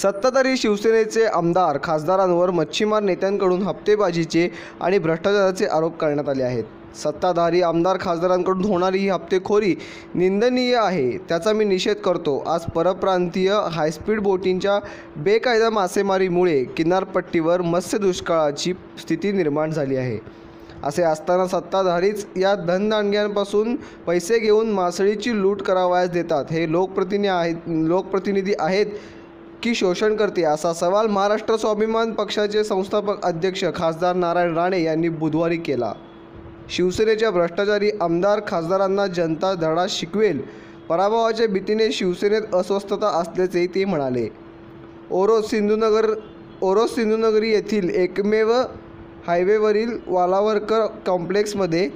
सत्ताधारी शिवसेनेचे आमदार खासदारांवर मच्छीमार नेत्यांकडून हप्तेबाजीचे आणि भ्रष्टाचाराचे आरोप करण्यात आले आहेत। सत्ताधारी आमदार खासदारांकडून होणारी ही हप्तेखोरी निंदनीय आहे, त्याचा मी निषेध करतो। आज परप्रांतीय हायस्पीड बोटींच्या बेकायदा मासेमारीमुळे किनारपट्टीवर मत्स्य दुष्काळाची स्थिती निर्माण झाली आहे। असे असताना सत्ताधारीच या धनदांडग्यांपासून पैसे घेऊन मासळीची लूट करावयास देतात। हे लोकप्रतिनिधी आहेत की शोषणकर्ते, असा सवाल महाराष्ट्र स्वाभिमान पक्षाचे संस्थापक अध्यक्ष खासदार नारायण राणे यांनी बुधवारी केला। शिवसेनेच्या भ्रष्टाचारी आमदार खासदारांना जनता धडा शिकवेल, पराभवाच्या भीतीने शिवसेनेत अस्वस्थता असल्याचे ते म्हणाले। ओरोस सिंधुनगरी येथील एकमेव हायवेवरील वालावरकर कॉम्प्लेक्समध्ये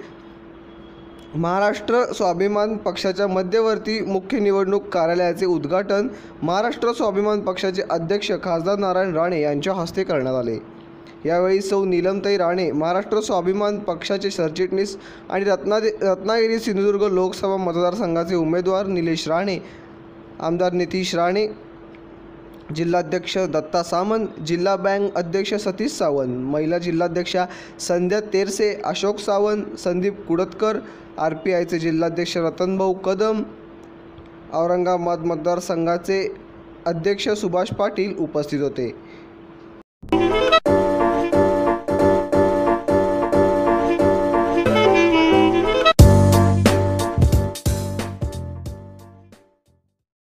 महाराष्ट्र स्वाभिमान पक्षाच्या मध्यवर्ती मुख्य निवडणूक कार्यालयाचे उद्घाटन महाराष्ट्र स्वाभिमान पक्षाचे अध्यक्ष खासदार नारायण राणे यांच्या हस्ते करण्यात आले। यावेळी सौ नीलमताई राणे, महाराष्ट्र स्वाभिमान पक्षाचे सरचिटणीस आणि रत्नागिरी सिंधुदुर्ग लोकसभा मतदारसंघाचे उमेदवार निलेश राणे, आमदार नितीश राणे, जिल्हाध्यक्ष दत्ता सामंत, जिल्हा बँक अध्यक्ष सतीश सावंत, महिला जिल्हाध्यक्षा संध्या तेरसे, अशोक सावंत, संदीप कुडतकर, RPIचे जिल्हाध्यक्ष रतनभाऊ कदम, औरंगाबाद मतदारसंघाचे अध्यक्ष सुभाष पाटील उपस्थित होते।